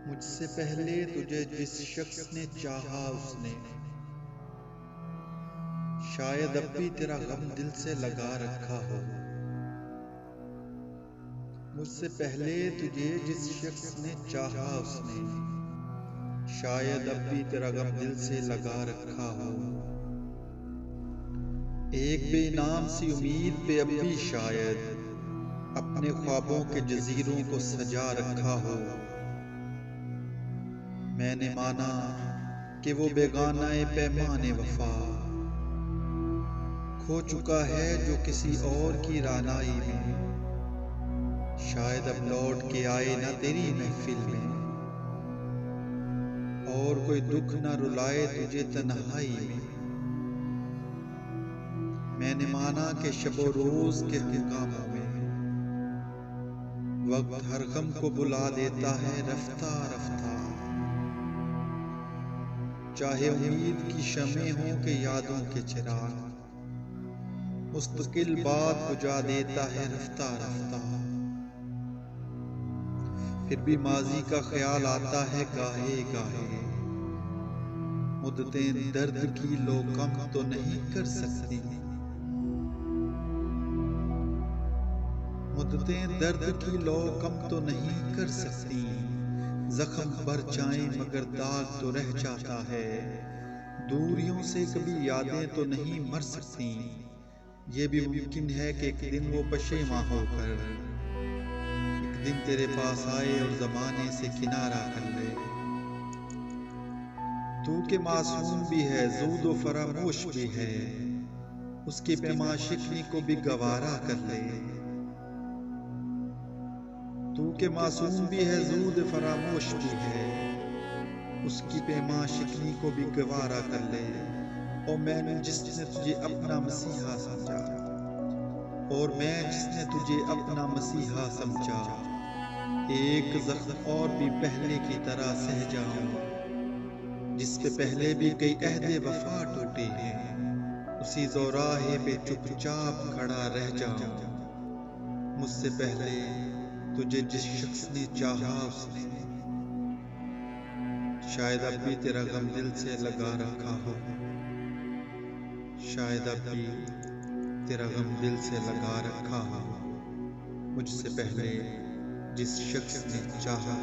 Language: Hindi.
मुझसे पहले तुझे जिस शख्स ने चाहा उसने शायद अब भी तेरा गम दिल से लगा रखा हो। मुझसे पहले तुझे जिस शख्स ने चाहा उसने शायद अब भी तेरा गम दिल से लगा रखा हो। एक बेनाम सी उम्मीद पे अब भी शायद अपने ख्वाबों के जजीरों को सजा रखा हो। मैंने माना कि वो बेगाना पैमाने वफा खो चुका है जो किसी और की रानाई में, शायद अब लौट के आए ना तेरी महफिल में, और कोई दुख न रुलाए तुझे तन्हाई में। मैंने माना कि शबो रोज के हंगामों में वक्त हर गम को बुला देता है रफ्ता रफ्ता, चाहे उम्मीद की शमे हो के यादों के चिराग मुस्तकिल बात बुझा देता है रफ्ता रफ्ता। फिर भी माजी का ख्याल आता है गाहे गाहे, मुद्दतें दर्द की लो कम तो नहीं कर सकती, मुद्दतें दर्द की लो कम तो नहीं कर सकती। जख्म भर जाएं मगर दाग तो रह जाता है, दूरियों से कभी यादें तो नहीं मर सकती। ये भी मुमकिन है कि एक दिन वो पशेमा होकर एक दिन तेरे पास आए और ज़माने से किनारा कर ले। तू के मासूम भी है, ज़ूदो फरामोश भी है, उसकी पैमाशिकनी को भी गवारा कर ले। तू के मासूम भी है, ज़ूद फरामोश भी है, उसकी पैमाशिकनी को भी गवारा कर ले। और मैंने जिसने तुझे अपना मसीहा समझा, और मैं जिसने तुझे अपना मसीहा समझा, एक जख्म और भी पहले की तरह सह जाऊं, जिस पे पहले भी कई अहदे वफा टूटे हैं, उसी ज़ौराहे पे चुपचाप खड़ा रह जाऊं। मुझसे पहले तुझे जिस शख्स ने चाहा उसने शायद अब भी तेरा गम दिल से लगा रखा हो, शायद अब भी तेरा गम दिल से लगा रखा हो। मुझसे पहले जिस शख्स ने चाहा